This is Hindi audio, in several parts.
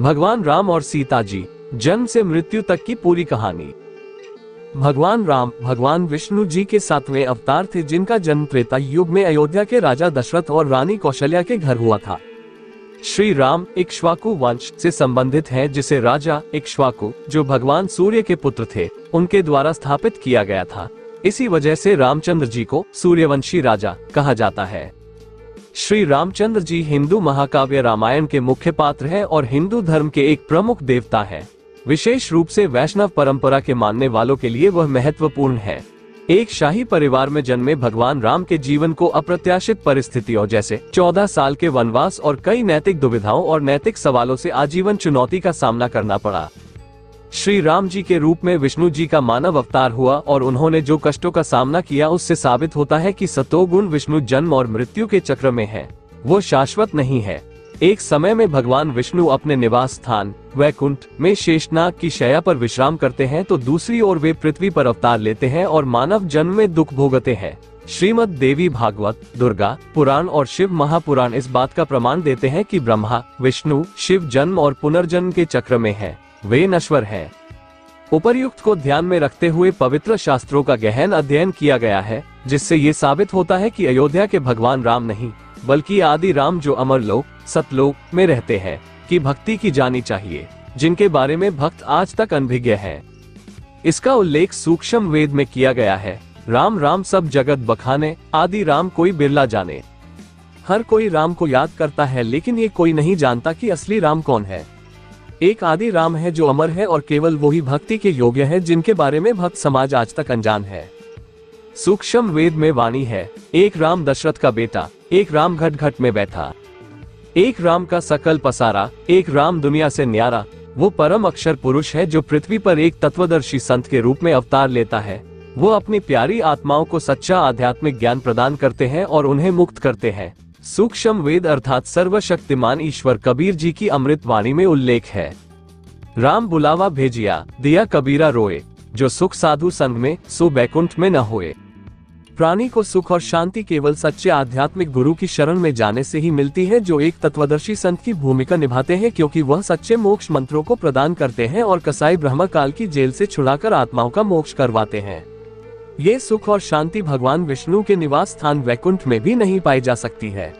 भगवान राम और सीता जी, जन्म से मृत्यु तक की पूरी कहानी। भगवान राम भगवान विष्णु जी के 7वें अवतार थे, जिनका जन्म त्रेता युग में अयोध्या के राजा दशरथ और रानी कौशल्या के घर हुआ था। श्री राम इक्ष्वाकु वंश से संबंधित हैं, जिसे राजा इक्ष्वाकु, जो भगवान सूर्य के पुत्र थे, उनके द्वारा स्थापित किया गया था। इसी वजह से रामचंद्र जी को सूर्यवंशी राजा कहा जाता है। श्री रामचंद्र जी हिंदू महाकाव्य रामायण के मुख्य पात्र हैं और हिंदू धर्म के एक प्रमुख देवता हैं। विशेष रूप से वैष्णव परंपरा के मानने वालों के लिए वह महत्वपूर्ण है। एक शाही परिवार में जन्मे भगवान राम के जीवन को अप्रत्याशित परिस्थितियों जैसे 14 साल के वनवास और कई नैतिक दुविधाओं और नैतिक सवालों से आजीवन चुनौती का सामना करना पड़ा। श्री राम जी के रूप में विष्णु जी का मानव अवतार हुआ और उन्होंने जो कष्टों का सामना किया, उससे साबित होता है कि सतोगुण विष्णु जन्म और मृत्यु के चक्र में है, वो शाश्वत नहीं है। एक समय में भगवान विष्णु अपने निवास स्थान वैकुंठ में शेषनाग की शैया पर विश्राम करते हैं, तो दूसरी ओर वे पृथ्वी पर अवतार लेते हैं और मानव जन्म में दुख भोगते हैं। श्रीमद् देवी भागवत, दुर्गा पुराण और शिव महापुराण इस बात का प्रमाण देते हैं कि ब्रह्मा विष्णु शिव जन्म और पुनर्जन्म के चक्र में है, वे नश्वर हैं। उपर्युक्त को ध्यान में रखते हुए पवित्र शास्त्रों का गहन अध्ययन किया गया है, जिससे ये साबित होता है कि अयोध्या के भगवान राम नहीं, बल्कि आदि राम जो अमरलोक सतलोक में रहते हैं, की भक्ति की जानी चाहिए, जिनके बारे में भक्त आज तक अनभिज्ञ हैं। इसका उल्लेख सूक्ष्म वेद में किया गया है। राम राम सब जगत बखाने, आदि राम कोई बिरला जाने। हर कोई राम को याद करता है, लेकिन ये कोई नहीं जानता कि असली राम कौन है। एक आदि राम है जो अमर है और केवल वही भक्ति के योग्य है, जिनके बारे में भक्त समाज आज तक अनजान है। सूक्ष्म वेद में वाणी है, एक राम दशरथ का बेटा, एक राम घट घट में बैठा, एक राम का सकल पसारा, एक राम दुनिया से न्यारा। वो परम अक्षर पुरुष है जो पृथ्वी पर एक तत्वदर्शी संत के रूप में अवतार लेता है। वो अपनी प्यारी आत्माओं को सच्चा आध्यात्मिक ज्ञान प्रदान करते हैं और उन्हें मुक्त करते हैं। सूक्ष्म वेद अर्थात सर्वशक्तिमान ईश्वर कबीर जी की अमृत वाणी में उल्लेख है, राम बुलावा भेजिया, दिया कबीरा रोए, जो सुख साधु संग में सो बैकुंठ में न होए। प्राणी को सुख और शांति केवल सच्चे आध्यात्मिक गुरु की शरण में जाने से ही मिलती है, जो एक तत्वदर्शी संत की भूमिका निभाते हैं, क्योंकि वह सच्चे मोक्ष मंत्रों को प्रदान करते हैं और कसाई ब्रह्म काल की जेल से छुड़ाकर आत्माओं का मोक्ष करवाते हैं। ये सुख और शांति भगवान विष्णु के निवास स्थान वैकुंठ में भी नहीं पाई जा सकती है।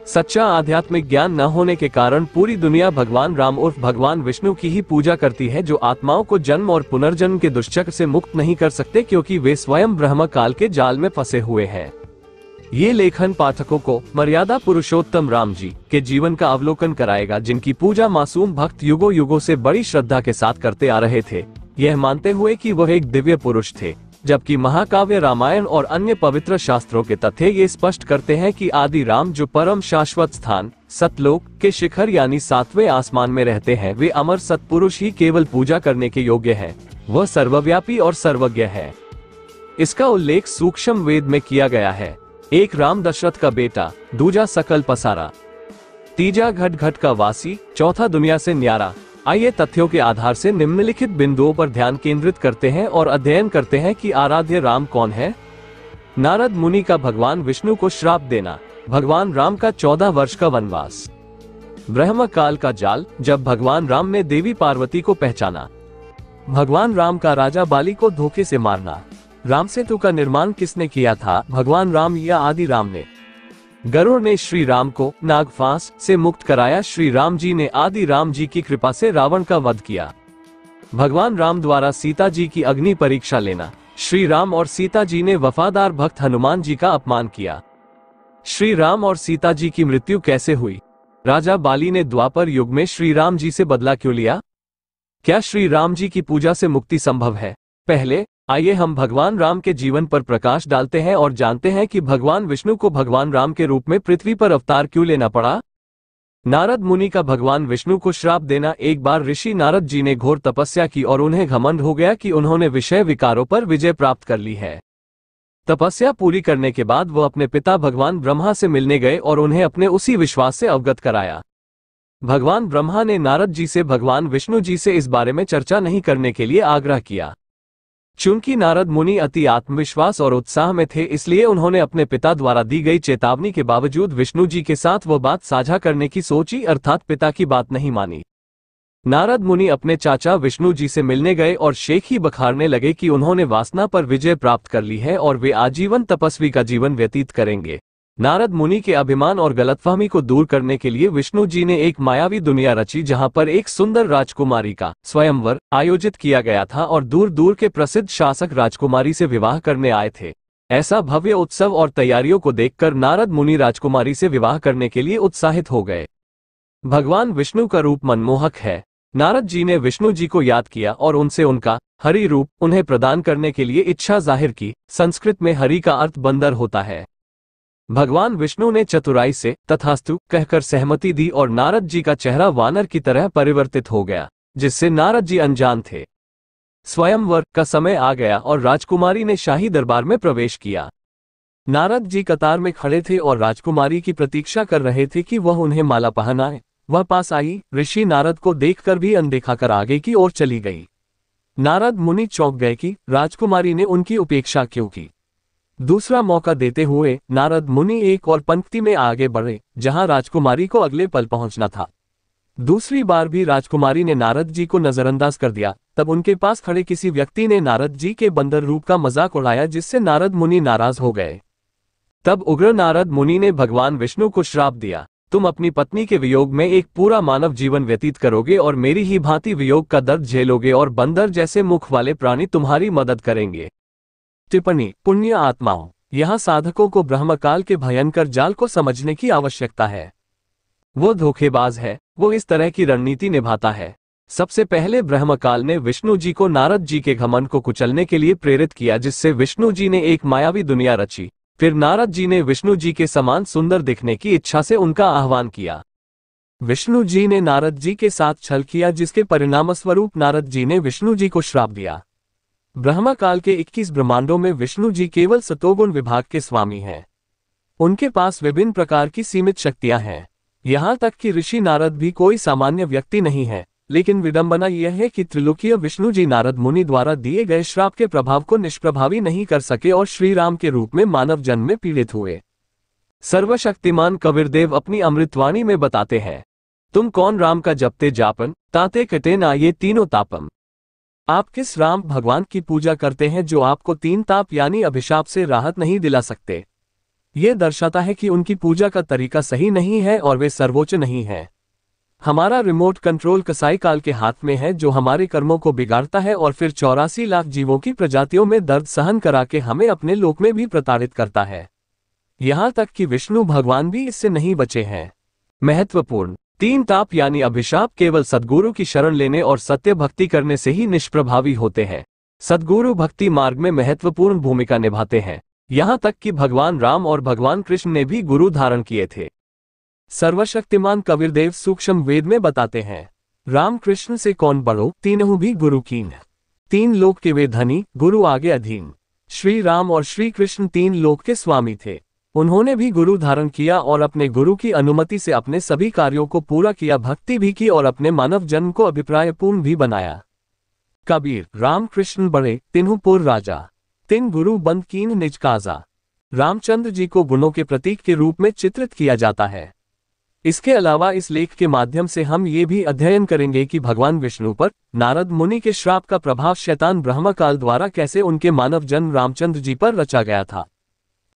सच्चा आध्यात्मिक ज्ञान न होने के कारण पूरी दुनिया भगवान राम उर्फ भगवान विष्णु की ही पूजा करती है, जो आत्माओं को जन्म और पुनर्जन्म के दुष्चक्र से मुक्त नहीं कर सकते, क्योंकि वे स्वयं ब्रह्म काल के जाल में फंसे हुए हैं। ये लेखन पाठकों को मर्यादा पुरुषोत्तम राम जी के जीवन का अवलोकन कराएगा, जिनकी पूजा मासूम भक्त युगों युगों से बड़ी श्रद्धा के साथ करते आ रहे थे, यह मानते हुए कि वह एक दिव्य पुरुष थे। जबकि महाकाव्य रामायण और अन्य पवित्र शास्त्रों के तथ्य ये स्पष्ट करते हैं कि आदि राम जो परम शाश्वत स्थान सतलोक के शिखर यानी 7वें आसमान में रहते हैं, वे अमर सतपुरुष ही केवल पूजा करने के योग्य हैं। वह सर्वव्यापी और सर्वज्ञ है। इसका उल्लेख सूक्ष्म वेद में किया गया है, एक राम दशरथ का बेटा, दूजा सकल पसारा, तीजा घट घट का वासी, चौथा दुनिया से न्यारा। आइए तथ्यों के आधार से निम्नलिखित बिंदुओं पर ध्यान केंद्रित करते हैं और अध्ययन करते हैं कि आराध्य राम कौन है। नारद मुनि का भगवान विष्णु को श्राप देना, भगवान राम का 14 वर्ष का वनवास, ब्रह्म काल का जाल, जब भगवान राम ने देवी पार्वती को पहचाना, भगवान राम का राजा बाली को धोखे से मारना, राम सेतु का निर्माण किसने किया था, भगवान राम या आदि राम ने। गरुड़ ने श्री राम को नागफांस से मुक्त कराया, श्री राम जी ने आदि राम जी की कृपा से रावण का वध किया। भगवान राम द्वारा सीता जी की अग्नि परीक्षा लेना, श्री राम और सीता जी ने वफादार भक्त हनुमान जी का अपमान किया। श्री राम और सीता जी की मृत्यु कैसे हुई, राजा बाली ने द्वापर युग में श्री राम जी से बदला क्यों लिया, क्या श्री राम जी की पूजा से मुक्ति संभव है। पहले आइए हम भगवान राम के जीवन पर प्रकाश डालते हैं और जानते हैं कि भगवान विष्णु को भगवान राम के रूप में पृथ्वी पर अवतार क्यों लेना पड़ा। नारद मुनि का भगवान विष्णु को श्राप देना। एक बार ऋषि नारद जी ने घोर तपस्या की और उन्हें घमंड हो गया कि उन्होंने विषय विकारों पर विजय प्राप्त कर ली है। तपस्या पूरी करने के बाद वो अपने पिता भगवान ब्रह्मा से मिलने गए और उन्हें अपने उसी विश्वास से अवगत कराया। भगवान ब्रह्मा ने नारद जी से भगवान विष्णु जी से इस बारे में चर्चा नहीं करने के लिए आग्रह किया। चूंकि नारद मुनि अति आत्मविश्वास और उत्साह में थे, इसलिए उन्होंने अपने पिता द्वारा दी गई चेतावनी के बावजूद विष्णु जी के साथ वो बात साझा करने की सोची, अर्थात पिता की बात नहीं मानी। नारद मुनि अपने चाचा विष्णु जी से मिलने गए और शेख ही बखारने लगे कि उन्होंने वासना पर विजय प्राप्त कर ली है और वे आजीवन तपस्वी का जीवन व्यतीत करेंगे। नारद मुनि के अभिमान और गलतफहमी को दूर करने के लिए विष्णु जी ने एक मायावी दुनिया रची जहां पर एक सुंदर राजकुमारी का स्वयंवर आयोजित किया गया था और दूर दूर के प्रसिद्ध शासक राजकुमारी से विवाह करने आए थे। ऐसा भव्य उत्सव और तैयारियों को देखकर नारद मुनि राजकुमारी से विवाह करने के लिए उत्साहित हो गए। भगवान विष्णु का रूप मनमोहक है। नारद जी ने विष्णु जी को याद किया और उनसे उनका हरि रूप उन्हें प्रदान करने के लिए इच्छा जाहिर की। संस्कृत में हरि का अर्थ बंदर होता है। भगवान विष्णु ने चतुराई से तथास्तु कहकर सहमति दी और नारद जी का चेहरा वानर की तरह परिवर्तित हो गया, जिससे नारद जी अनजान थे। स्वयंवर का समय आ गया और राजकुमारी ने शाही दरबार में प्रवेश किया। नारद जी कतार में खड़े थे और राजकुमारी की प्रतीक्षा कर रहे थे कि वह उन्हें माला पहनाए। वह पास आई, ऋषि नारद को देखकर भी अनदेखा कर आगे की ओर चली गई। नारद मुनि चौंक गए कि राजकुमारी ने उनकी उपेक्षा क्यों की। दूसरा मौका देते हुए नारद मुनि एक और पंक्ति में आगे बढ़े जहां राजकुमारी को अगले पल पहुंचना था। दूसरी बार भी राजकुमारी ने नारद जी को नजरअंदाज कर दिया। तब उनके पास खड़े किसी व्यक्ति ने नारद जी के बंदर रूप का मजाक उड़ाया, जिससे नारद मुनि नाराज हो गए। तब उग्र नारद मुनि ने भगवान विष्णु को श्राप दिया, तुम अपनी पत्नी के वियोग में एक पूरा मानव जीवन व्यतीत करोगे और मेरी ही भांति वियोग का दर्द झेलोगे और बंदर जैसे मुख वाले प्राणी तुम्हारी मदद करेंगे। टिप्पणी: पुण्य आत्माओं, यहाँ साधकों को ब्रह्मकाल के भयंकर जाल को समझने की आवश्यकता है। वो धोखेबाज है, वो इस तरह की रणनीति निभाता है। सबसे पहले ब्रह्मकाल ने विष्णु जी को नारद जी के घमंड को कुचलने के लिए प्रेरित किया, जिससे विष्णु जी ने एक मायावी दुनिया रची। फिर नारद जी ने विष्णु जी के समान सुंदर दिखने की इच्छा से उनका आह्वान किया। विष्णु जी ने नारद जी के साथ छल किया, जिसके परिणामस्वरूप नारद जी ने विष्णु जी को श्राप दिया। ब्रह्मकाल के 21 ब्रह्मांडों में विष्णु जी केवल सतोगुण विभाग के स्वामी हैं। उनके पास विभिन्न प्रकार की सीमित शक्तियां हैं। यहाँ तक कि ऋषि नारद भी कोई सामान्य व्यक्ति नहीं है। लेकिन विडंबना यह है कि त्रिलोकीय विष्णु जी नारद मुनि द्वारा दिए गए श्राप के प्रभाव को निष्प्रभावी नहीं कर सके और श्री राम के रूप में मानव जन्म में पीड़ित हुए। सर्वशक्तिमान कबीरदेव अपनी अमृतवाणी में बताते हैं, तुम कौन राम का जपते जापन, ताते कटे ना ये तीनों तापम। आप किस राम भगवान की पूजा करते हैं जो आपको 3 ताप यानी अभिशाप से राहत नहीं दिला सकते। ये दर्शाता है कि उनकी पूजा का तरीका सही नहीं है और वे सर्वोच्च नहीं है। हमारा रिमोट कंट्रोल कसाई काल के हाथ में है, जो हमारे कर्मों को बिगाड़ता है और फिर 84 लाख जीवों की प्रजातियों में दर्द सहन करा के हमें अपने लोक में भी प्रताड़ित करता है। यहाँ तक कि विष्णु भगवान भी इससे नहीं बचे हैं। महत्वपूर्ण: 3 ताप यानी अभिशाप केवल सद्गुरु की शरण लेने और सत्य भक्ति करने से ही निष्प्रभावी होते हैं। सद्गुरु भक्ति मार्ग में महत्वपूर्ण भूमिका निभाते हैं। यहाँ तक कि भगवान राम और भगवान कृष्ण ने भी गुरु धारण किए थे। सर्वशक्तिमान कबीरदेव सूक्ष्म वेद में बताते हैं, राम कृष्ण से कौन बड़ो, तीनों भी गुरु कीन। 3 लोक के वे धनी, गुरु आगे अधीन। श्री राम और श्री कृष्ण 3 लोक के स्वामी थे। उन्होंने भी गुरु धारण किया और अपने गुरु की अनुमति से अपने सभी कार्यों को पूरा किया, भक्ति भी की और अपने मानव जन्म को अभिप्रायपूर्ण भी बनाया। कबीर: राम कृष्ण बड़े, तिन्हु पुर राजा। 3 गुरु बंद कीन निज काजा। रामचंद्र जी को गुणों के प्रतीक के रूप में चित्रित किया जाता है। इसके अलावा इस लेख के माध्यम से हम ये भी अध्ययन करेंगे कि भगवान विष्णु पर नारद मुनि के श्राप का प्रभाव शैतान ब्रह्मकाल द्वारा कैसे उनके मानव जन्म रामचंद्र जी पर रचा गया था।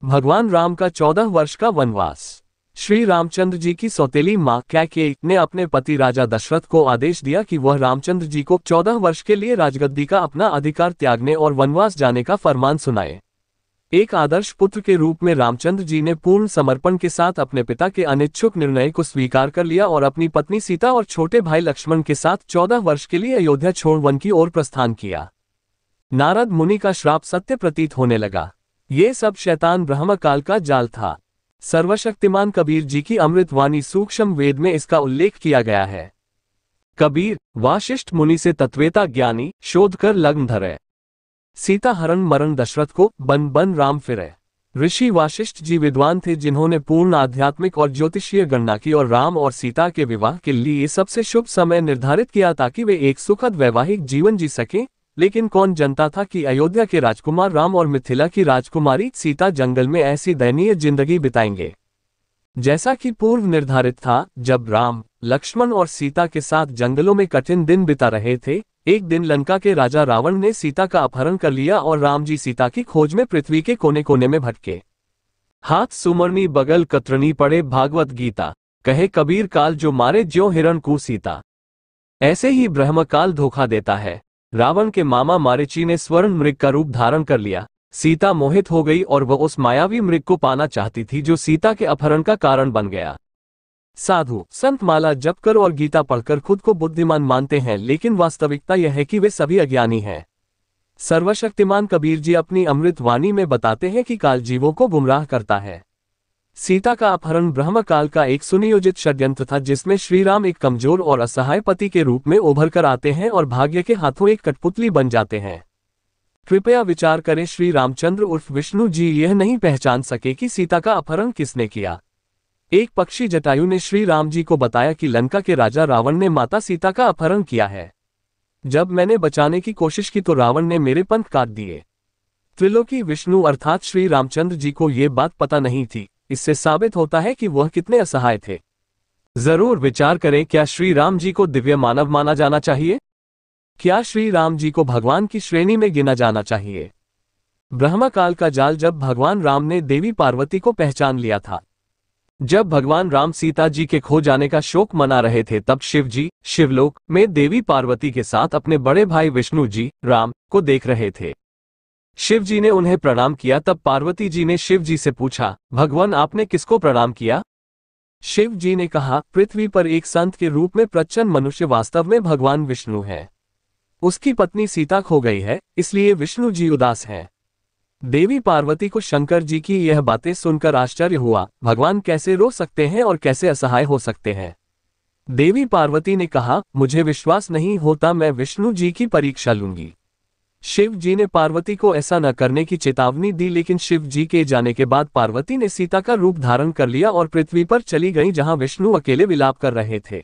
भगवान राम का 14 वर्ष का वनवास। श्री रामचंद्र जी की सौतेली मां कैकेयी ने अपने पति राजा दशरथ को आदेश दिया कि वह रामचंद्र जी को 14 वर्ष के लिए राजगद्दी का अपना अधिकार त्यागने और वनवास जाने का फरमान सुनाए। एक आदर्श पुत्र के रूप में रामचंद्र जी ने पूर्ण समर्पण के साथ अपने पिता के अनिच्छुक निर्णय को स्वीकार कर लिया और अपनी पत्नी सीता और छोटे भाई लक्ष्मण के साथ 14 वर्ष के लिए अयोध्या छोड़ वन की ओर प्रस्थान किया। नारद मुनि का श्राप सत्य प्रतीत होने लगा। ये सब शैतान ब्रह्मकाल का जाल था। सर्वशक्तिमान कबीर जी की अमृतवाणी सूक्ष्म वेद में इसका उल्लेख किया गया है। कबीर: वाशिष्ठ मुनि से तत्वेता ज्ञानी, शोध कर लग्न धरे। सीता हरण मरण दशरथ को, बन बन राम फिरे। ऋषि वाशिष्ठ जी विद्वान थे, जिन्होंने पूर्ण आध्यात्मिक और ज्योतिषीय गणना की और राम और सीता के विवाह के लिए सबसे शुभ समय निर्धारित किया ताकि वे एक सुखद वैवाहिक जीवन जी सकें। लेकिन कौन जानता था कि अयोध्या के राजकुमार राम और मिथिला की राजकुमारी सीता जंगल में ऐसी दयनीय जिंदगी बिताएंगे। जैसा कि पूर्व निर्धारित था, जब राम, लक्ष्मण और सीता के साथ जंगलों में कठिन दिन बिता रहे थे, एक दिन लंका के राजा रावण ने सीता का अपहरण कर लिया और राम जी सीता की खोज में पृथ्वी के कोने कोने में भटके। हाथ सुमरनी बगल कतरनी पड़े भागवत गीता, कहे कबीर काल जो मारे ज्यों हिरण को सीता। ऐसे ही ब्रह्म काल धोखा देता है। रावण के मामा मारीची ने स्वर्ण मृग का रूप धारण कर लिया। सीता मोहित हो गई और वह उस मायावी मृग को पाना चाहती थी जो सीता के अपहरण का कारण बन गया। साधु संत माला जप कर और गीता पढ़कर खुद को बुद्धिमान मानते हैं, लेकिन वास्तविकता यह है कि वे सभी अज्ञानी हैं। सर्वशक्तिमान कबीर जी अपनी अमृत वाणी में बताते हैं कि काल जीवों को गुमराह करता है। सीता का अपहरण ब्रह्म काल का एक सुनियोजित षड्यंत्र था, जिसमें श्री राम एक कमजोर और असहाय पति के रूप में उभर कर आते हैं और भाग्य के हाथों एक कठपुतली बन जाते हैं। कृपया विचार करें, श्री रामचंद्र उर्फ विष्णु जी यह नहीं पहचान सके कि सीता का अपहरण किसने किया। एक पक्षी जटायु ने श्री राम जी को बताया कि लंका के राजा रावण ने माता सीता का अपहरण किया है। जब मैंने बचाने की कोशिश की तो रावण ने मेरे पंख काट दिए। त्रिलोकी विष्णु अर्थात श्री रामचंद्र जी को ये बात पता नहीं थी। इससे साबित होता है कि वह कितने असहाय थे। जरूर विचार करें, क्या श्री राम जी को दिव्य मानव माना जाना चाहिए? क्या श्री राम जी को भगवान की श्रेणी में गिना जाना चाहिए? ब्रह्म काल का जाल जब भगवान राम ने देवी पार्वती को पहचान लिया था। जब भगवान राम सीता जी के खो जाने का शोक मना रहे थे, तब शिव जी शिवलोक में देवी पार्वती के साथ अपने बड़े भाई विष्णु जी राम को देख रहे थे। शिव जी ने उन्हें प्रणाम किया। तब पार्वती जी ने शिव जी से पूछा, भगवान आपने किसको प्रणाम किया? शिव जी ने कहा, पृथ्वी पर एक संत के रूप में प्रचन्न मनुष्य वास्तव में भगवान विष्णु है। उसकी पत्नी सीता खो गई है, इसलिए विष्णु जी उदास हैं। देवी पार्वती को शंकर जी की यह बातें सुनकर आश्चर्य हुआ। भगवान कैसे रो सकते हैं और कैसे असहाय हो सकते हैं? देवी पार्वती ने कहा, मुझे विश्वास नहीं होता, मैं विष्णु जी की परीक्षा लूंगी। शिव जी ने पार्वती को ऐसा न करने की चेतावनी दी, लेकिन शिव जी के जाने के बाद पार्वती ने सीता का रूप धारण कर लिया और पृथ्वी पर चली गई, जहां विष्णु अकेले विलाप कर रहे थे।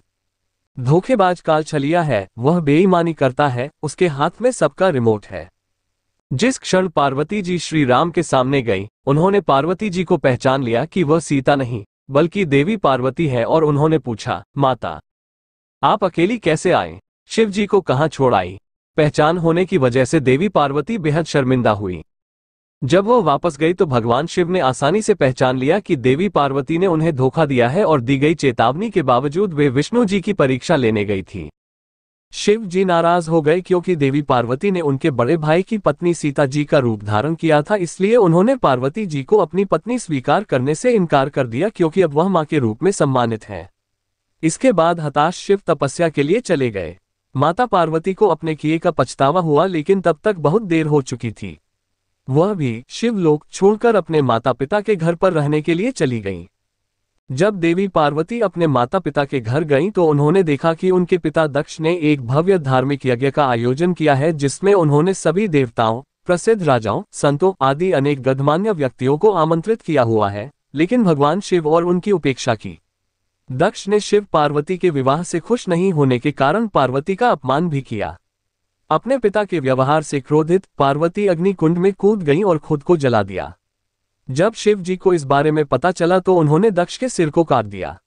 धोखेबाज काल छलिया है, वह बेईमानी करता है, उसके हाथ में सबका रिमोट है। जिस क्षण पार्वती जी श्री राम के सामने गई, उन्होंने पार्वती जी को पहचान लिया कि वह सीता नहीं बल्कि देवी पार्वती है और उन्होंने पूछा, माता आप अकेली कैसे आए? शिव जी को कहां छोड़ आई? पहचान होने की वजह से देवी पार्वती बेहद शर्मिंदा हुई। जब वह वापस गई तो भगवान शिव ने आसानी से पहचान लिया कि देवी पार्वती ने उन्हें धोखा दिया है और दी गई चेतावनी के बावजूद वे विष्णु जी की परीक्षा लेने गई थी। शिव जी नाराज हो गए क्योंकि देवी पार्वती ने उनके बड़े भाई की पत्नी सीता जी का रूप धारण किया था, इसलिए उन्होंने पार्वती जी को अपनी पत्नी स्वीकार करने से इनकार कर दिया, क्योंकि अब वह मां के रूप में सम्मानित है। इसके बाद हताश शिव तपस्या के लिए चले गए। माता पार्वती को अपने किए का पछतावा हुआ, लेकिन तब तक बहुत देर हो चुकी थी। वह भी शिवलोक छोड़कर अपने माता पिता के घर पर रहने के लिए चली गईं। जब देवी पार्वती अपने माता पिता के घर गईं तो उन्होंने देखा कि उनके पिता दक्ष ने एक भव्य धार्मिक यज्ञ का आयोजन किया है, जिसमें उन्होंने सभी देवताओं, प्रसिद्ध राजाओं, संतों आदि अनेक गणमान्य व्यक्तियों को आमंत्रित किया हुआ है, लेकिन भगवान शिव और उनकी उपेक्षा की। दक्ष ने शिव पार्वती के विवाह से खुश नहीं होने के कारण पार्वती का अपमान भी किया। अपने पिता के व्यवहार से क्रोधित पार्वती अग्नि कुंड में कूद गईं और खुद को जला दिया। जब शिव जी को इस बारे में पता चला तो उन्होंने दक्ष के सिर को काट दिया।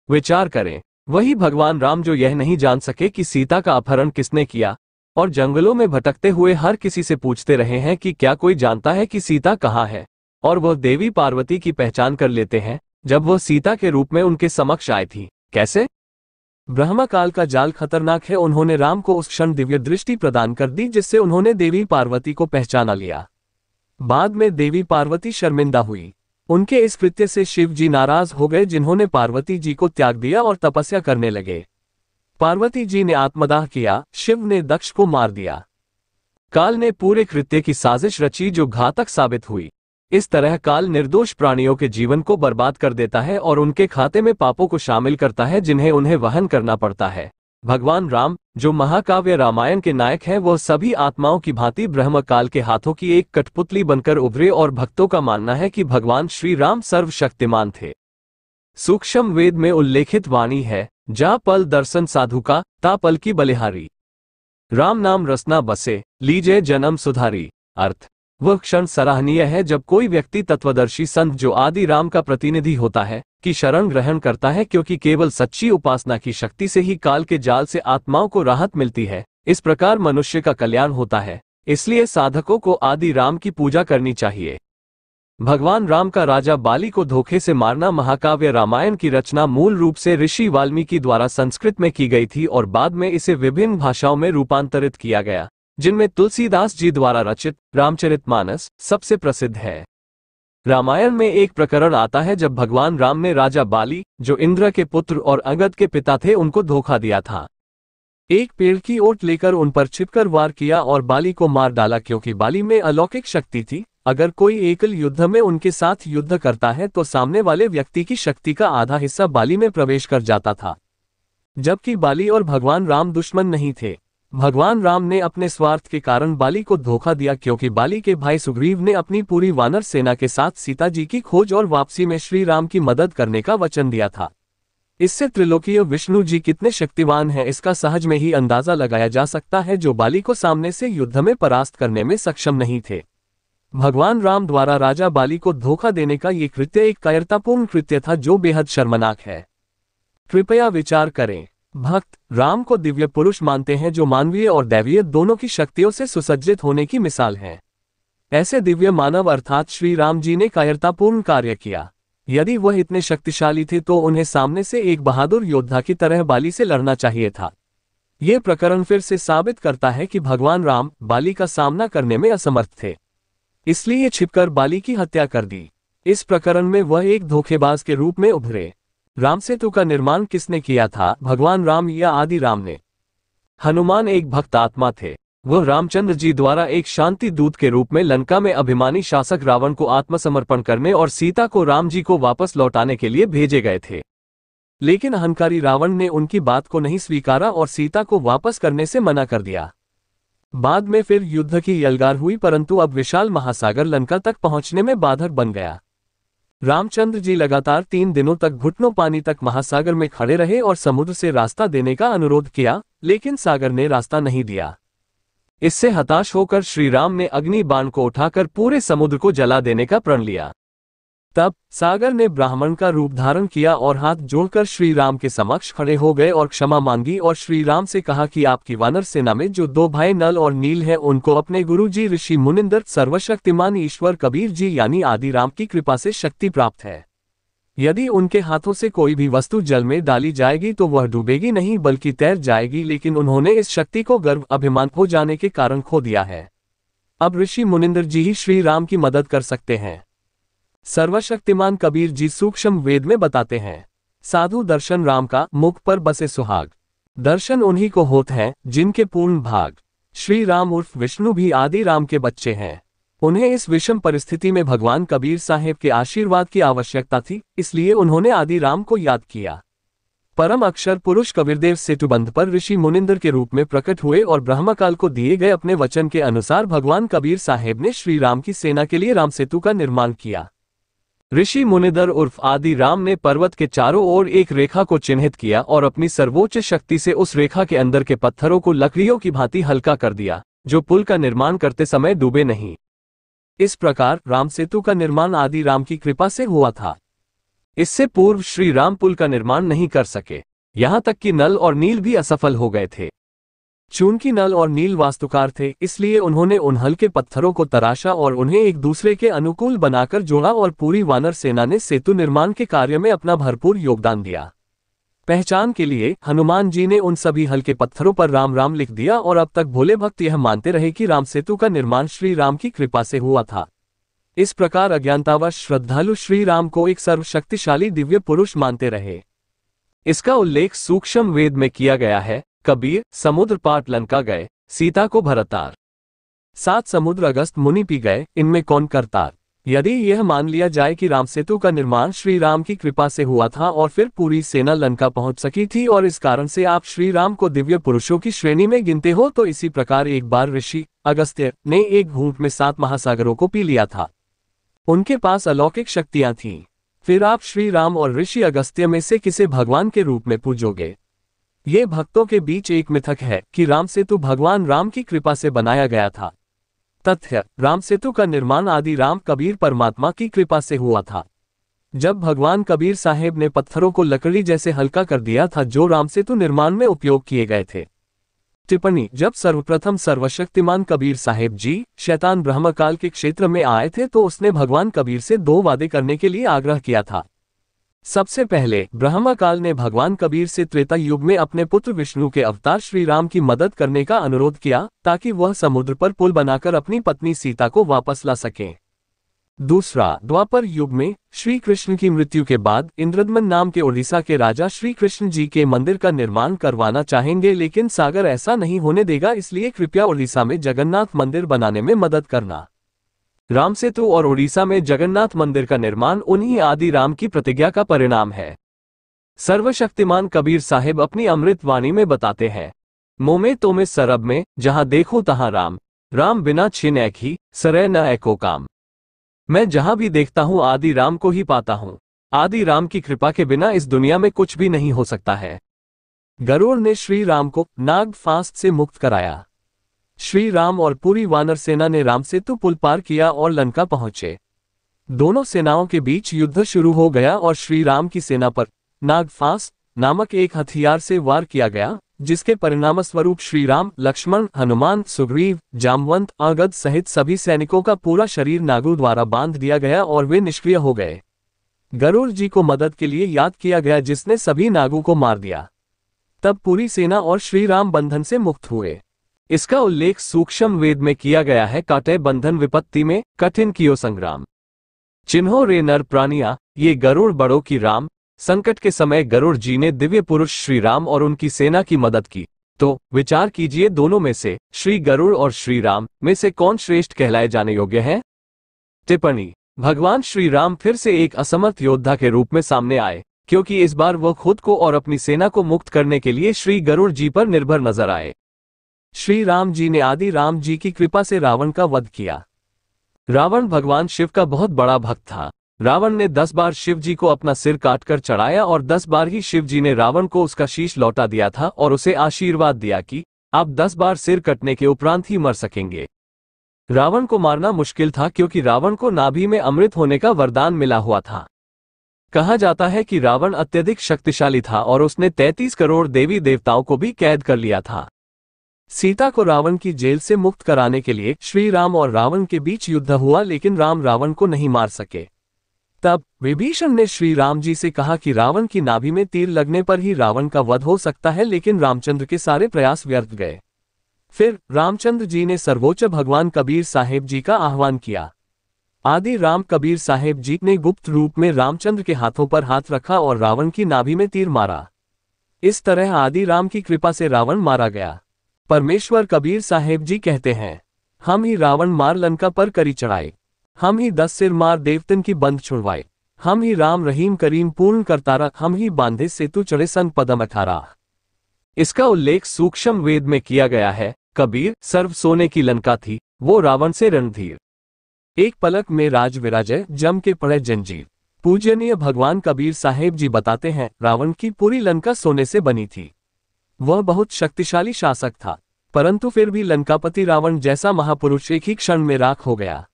विचार करें, वही भगवान राम जो यह नहीं जान सके कि सीता का अपहरण किसने किया, और जंगलों में भटकते हुए हर किसी से पूछते रहे हैं कि क्या कोई जानता है कि सीता कहाँ है, और वह देवी पार्वती की पहचान कर लेते हैं जब वह सीता के रूप में उनके समक्ष आई थी। कैसे? ब्रह्म काल का जाल खतरनाक है। उन्होंने राम को उस क्षण दिव्य दृष्टि प्रदान कर दी जिससे उन्होंने देवी पार्वती को पहचाना लिया। बाद में देवी पार्वती शर्मिंदा हुई। उनके इस कृत्य से शिव जी नाराज हो गए, जिन्होंने पार्वती जी को त्याग दिया और तपस्या करने लगे। पार्वती जी ने आत्मदाह किया, शिव ने दक्ष को मार दिया। काल ने पूरे कृत्य की साजिश रची जो घातक साबित हुई। इस तरह काल निर्दोष प्राणियों के जीवन को बर्बाद कर देता है और उनके खाते में पापों को शामिल करता है जिन्हें उन्हें वहन करना पड़ता है। भगवान राम, जो महाकाव्य रामायण के नायक हैं, वह सभी आत्माओं की भांति ब्रह्म काल के हाथों की एक कठपुतली बनकर उभरे और भक्तों का मानना है कि भगवान श्री राम सर्वशक्तिमान थे। सूक्ष्म वेद में उल्लेखित वाणी है, जा पल दर्शन साधु का, ता पल की बलिहारी। राम नाम रसना बसे, लीजिए जन्म सुधारी। अर्थ, वह क्षण सराहनीय है जब कोई व्यक्ति तत्वदर्शी संत जो आदि राम का प्रतिनिधि होता है की शरण ग्रहण करता है, क्योंकि केवल सच्ची उपासना की शक्ति से ही काल के जाल से आत्माओं को राहत मिलती है। इस प्रकार मनुष्य का कल्याण होता है, इसलिए साधकों को आदि राम की पूजा करनी चाहिए। भगवान राम का राजा बाली को धोखे से मारना। महाकाव्य रामायण की रचना मूल रूप से ऋषि वाल्मीकि द्वारा संस्कृत में की गई थी और बाद में इसे विभिन्न भाषाओं में रूपांतरित किया गया, जिनमें तुलसीदास जी द्वारा रचित रामचरितमानस सबसे प्रसिद्ध है। रामायण में एक प्रकरण आता है जब भगवान राम ने राजा बाली, जो इंद्र के पुत्र और अंगद के पिता थे, उनको धोखा दिया था। एक पेड़ की ओट लेकर उन पर छिपकर वार किया और बाली को मार डाला, क्योंकि बाली में अलौकिक शक्ति थी। अगर कोई एकल युद्ध में उनके साथ युद्ध करता है तो सामने वाले व्यक्ति की शक्ति का आधा हिस्सा बाली में प्रवेश कर जाता था, जबकि बाली और भगवान राम दुश्मन नहीं थे। भगवान राम ने अपने स्वार्थ के कारण बाली को धोखा दिया, क्योंकि बाली के भाई सुग्रीव ने अपनी पूरी वानर सेना के साथ सीता जी की खोज और वापसी में श्री राम की मदद करने का वचन दिया था। इससे त्रिलोकीय विष्णु जी कितने शक्तिवान हैं इसका सहज में ही अंदाजा लगाया जा सकता है, जो बाली को सामने से युद्ध में परास्त करने में सक्षम नहीं थे। भगवान राम द्वारा राजा बाली को धोखा देने का ये कृत्य एक कायरतापूर्ण कृत्य था, जो बेहद शर्मनाक है। कृपया विचार करें। भक्त राम को दिव्य पुरुष मानते हैं, जो मानवीय और दैवीय दोनों की शक्तियों से सुसज्जित होने की मिसाल है। ऐसे दिव्य मानव अर्थात श्री राम जी ने कायरतापूर्ण कार्य किया। यदि वह इतने शक्तिशाली थे तो उन्हें सामने से एक बहादुर योद्धा की तरह बाली से लड़ना चाहिए था। यह प्रकरण फिर से साबित करता है कि भगवान राम बाली का सामना करने में असमर्थ थे, इसलिए छिपकर बाली की हत्या कर दी। इस प्रकरण में वह एक धोखेबाज के रूप में उभरे। राम सेतु का निर्माण किसने किया था, भगवान राम या आदि राम ने? हनुमान एक भक्त आत्मा थे। वह रामचंद्र जी द्वारा एक शांति दूत के रूप में लंका में अभिमानी शासक रावण को आत्मसमर्पण करने और सीता को राम जी को वापस लौटाने के लिए भेजे गए थे। लेकिन अहंकारी रावण ने उनकी बात को नहीं स्वीकारा और सीता को वापस करने से मना कर दिया। बाद में फिर युद्ध की यलगार हुई, परंतु अब विशाल महासागर लंका तक पहुंचने में बाधक बन गया। रामचंद्र जी लगातार 3 दिनों तक घुटनों पानी तक महासागर में खड़े रहे और समुद्र से रास्ता देने का अनुरोध किया, लेकिन सागर ने रास्ता नहीं दिया। इससे हताश होकर श्री राम ने अग्नि बाण को उठाकर पूरे समुद्र को जला देने का प्रण लिया। तब सागर ने ब्राह्मण का रूप धारण किया और हाथ जोड़कर श्री राम के समक्ष खड़े हो गए और क्षमा मांगी और श्री राम से कहा कि आपकी वानर सेना में जो 2 भाई नल और नील हैं, उनको अपने गुरु जी ऋषि मुनिंदर सर्वशक्तिमान ईश्वर कबीर जी यानी आदि राम की कृपा से शक्ति प्राप्त है। यदि उनके हाथों से कोई भी वस्तु जल में डाली जाएगी तो वह डूबेगी नहीं बल्कि तैर जाएगी, लेकिन उन्होंने इस शक्ति को गर्व अभिमान हो जाने के कारण खो दिया है। अब ऋषि मुनिंदर जी ही श्री राम की मदद कर सकते हैं। सर्वशक्तिमान कबीर जी सूक्ष्म वेद में बताते हैं, साधु दर्शन राम का, मुख पर बसे सुहाग। दर्शन उन्हीं को होते हैं जिनके पूर्ण भाग। श्री राम उर्फ विष्णु भी आदि राम के बच्चे हैं। उन्हें इस विषम परिस्थिति में भगवान कबीर साहेब के आशीर्वाद की आवश्यकता थी, इसलिए उन्होंने आदि राम को याद किया। परम अक्षर पुरुष कबीरदेव सेतुबंध पर ऋषि मुनिंदर के रूप में प्रकट हुए और ब्रह्मकाल को दिए गए अपने वचन के अनुसार भगवान कबीर साहेब ने श्री राम की सेना के लिए राम सेतु का निर्माण किया। ऋषि मुनिंदर उर्फ आदि राम ने पर्वत के चारों ओर एक रेखा को चिन्हित किया और अपनी सर्वोच्च शक्ति से उस रेखा के अंदर के पत्थरों को लकड़ियों की भांति हल्का कर दिया, जो पुल का निर्माण करते समय डूबे नहीं। इस प्रकार राम सेतु का निर्माण आदि राम की कृपा से हुआ था। इससे पूर्व श्री राम पुल का निर्माण नहीं कर सके, यहां तक कि नल और नील भी असफल हो गए थे। चूंकि नल और नील वास्तुकार थे, इसलिए उन्होंने उन हल्के पत्थरों को तराशा और उन्हें एक दूसरे के अनुकूल बनाकर जोड़ा और पूरी वानर सेना ने सेतु निर्माण के कार्य में अपना भरपूर योगदान दिया। पहचान के लिए हनुमान जी ने उन सभी हल्के पत्थरों पर राम राम लिख दिया और अब तक भोले भक्त यह मानते रहे कि राम सेतु का निर्माण श्री राम की कृपा से हुआ था। इस प्रकार अज्ञानतावश श्रद्धालु श्री राम को एक सर्वशक्तिशाली दिव्य पुरुष मानते रहे। इसका उल्लेख सूक्ष्म वेद में किया गया है। कबीर समुद्र पाट लंका गए, सीता को भरतार। 7 समुद्र अगस्त मुनि पी गए, इनमें कौन करतार। यदि यह मान लिया जाए कि राम सेतु का निर्माण श्री राम की कृपा से हुआ था और फिर पूरी सेना लंका पहुंच सकी थी और इस कारण से आप श्री राम को दिव्य पुरुषों की श्रेणी में गिनते हो, तो इसी प्रकार एक बार ऋषि अगस्त्य ने एक घूंट में 7 महासागरों को पी लिया था। उनके पास अलौकिक शक्तियां थीं। फिर आप श्री राम और ऋषि अगस्त्य में से किसे भगवान के रूप में पूजोगे? ये भक्तों के बीच एक मिथक है कि राम सेतु भगवान राम की कृपा से बनाया गया था। तथ्य: राम सेतु का निर्माण आदि राम कबीर परमात्मा की कृपा से हुआ था। जब भगवान कबीर साहेब ने पत्थरों को लकड़ी जैसे हल्का कर दिया था जो राम सेतु निर्माण में उपयोग किए गए थे। टिप्पणी: जब सर्वप्रथम सर्वशक्तिमान कबीर साहेब जी शैतान ब्रह्मकाल के क्षेत्र में आए थे तो उसने भगवान कबीर से 2 वादे करने के लिए आग्रह किया था। सबसे पहले ब्रह्मकाल ने भगवान कबीर से त्रेता युग में अपने पुत्र विष्णु के अवतार श्री राम की मदद करने का अनुरोध किया ताकि वह समुद्र पर पुल बनाकर अपनी पत्नी सीता को वापस ला सकें। दूसरा, द्वापर युग में श्री कृष्ण की मृत्यु के बाद इंद्रदमन नाम के उड़ीसा के राजा श्री कृष्ण जी के मंदिर का निर्माण करवाना चाहेंगे, लेकिन सागर ऐसा नहीं होने देगा, इसलिए कृपया उड़ीसा में जगन्नाथ मंदिर बनाने में मदद करना। राम सेतु और उड़ीसा में जगन्नाथ मंदिर का निर्माण उन्हीं आदि राम की प्रतिज्ञा का परिणाम है। सर्वशक्तिमान कबीर साहेब अपनी अमृत वाणी में बताते हैं, मोमे तोमे सरब में जहां देखो तहां राम, राम बिना छिन एक ही सरय न एको काम। मैं जहां भी देखता हूं आदि राम को ही पाता हूं। आदि राम की कृपा के बिना इस दुनिया में कुछ भी नहीं हो सकता है। गरुड़ ने श्री राम को नाग फांस से मुक्त कराया। श्री राम और पूरी वानर सेना ने राम सेतु पुल पार किया और लंका पहुंचे। दोनों सेनाओं के बीच युद्ध शुरू हो गया और श्री राम की सेना पर नाग फांस नामक एक हथियार से वार किया गया, जिसके परिणामस्वरूप श्री राम, लक्ष्मण, हनुमान, सुग्रीव, जामवंत, अंगद सहित सभी सैनिकों का पूरा शरीर नागों द्वारा बांध दिया गया और वे निष्क्रिय हो गए। गरुड़ जी को मदद के लिए याद किया गया जिसने सभी नागों को मार दिया। तब पूरी सेना और श्री राम बंधन से मुक्त हुए। इसका उल्लेख सूक्ष्म वेद में किया गया है, काटे बंधन विपत्ति में कठिन कियो संग्राम। चिन्हो रे नर प्राणिया ये गरुड़ बड़ों की राम। संकट के समय गरुड़ जी ने दिव्य पुरुष श्री राम और उनकी सेना की मदद की। तो विचार कीजिए, दोनों में से श्री गरुड़ और श्री राम में से कौन श्रेष्ठ कहलाए जाने योग्य है? टिप्पणी: भगवान श्री राम फिर से एक असमर्थ योद्धा के रूप में सामने आए, क्योंकि इस बार वह खुद को और अपनी सेना को मुक्त करने के लिए श्री गरुड़ जी पर निर्भर नजर आए। श्री राम जी ने आदि राम जी की कृपा से रावण का वध किया। रावण भगवान शिव का बहुत बड़ा भक्त था। रावण ने 10 बार शिव जी को अपना सिर काटकर चढ़ाया और 10 बार ही शिव जी ने रावण को उसका शीश लौटा दिया था और उसे आशीर्वाद दिया कि आप 10 बार सिर कटने के उपरांत ही मर सकेंगे। रावण को मारना मुश्किल था क्योंकि रावण को नाभि में अमृत होने का वरदान मिला हुआ था। कहा जाता है कि रावण अत्यधिक शक्तिशाली था और उसने 33 करोड़ देवी देवताओं को भी कैद कर लिया था। सीता को रावण की जेल से मुक्त कराने के लिए श्री राम और रावण के बीच युद्ध हुआ, लेकिन राम रावण को नहीं मार सके। तब विभीषण ने श्री राम जी से कहा कि रावण की नाभि में तीर लगने पर ही रावण का वध हो सकता है, लेकिन रामचंद्र के सारे प्रयास व्यर्थ गए। फिर रामचंद्र जी ने सर्वोच्च भगवान कबीर साहेब जी का आह्वान किया। आदि राम कबीर साहेब जी ने गुप्त रूप में रामचंद्र के हाथों पर हाथ रखा और रावण की नाभि में तीर मारा। इस तरह आदि राम की कृपा से रावण मारा गया। परमेश्वर कबीर साहेब जी कहते हैं, हम ही रावण मार लंका पर करी चढ़ाए, हम ही 10 सिर मार देवतन की बंद छुड़वाए, हम ही राम रहीम करीम पूर्ण करतारा, हम ही बांधे सेतु चढ़े संग पदम अठारह। इसका उल्लेख सूक्ष्म वेद में किया गया है। कबीर सर्व सोने की लंका थी, वो रावण से रणधीर। एक पलक में राज विराजय, जम के पड़े जंजीर। पूजनीय भगवान कबीर साहेब जी बताते हैं, रावण की पूरी लंका सोने से बनी थी। वह बहुत शक्तिशाली शासक था, परंतु फिर भी लंकापति रावण जैसा महापुरुष एक ही क्षण में राख हो गया।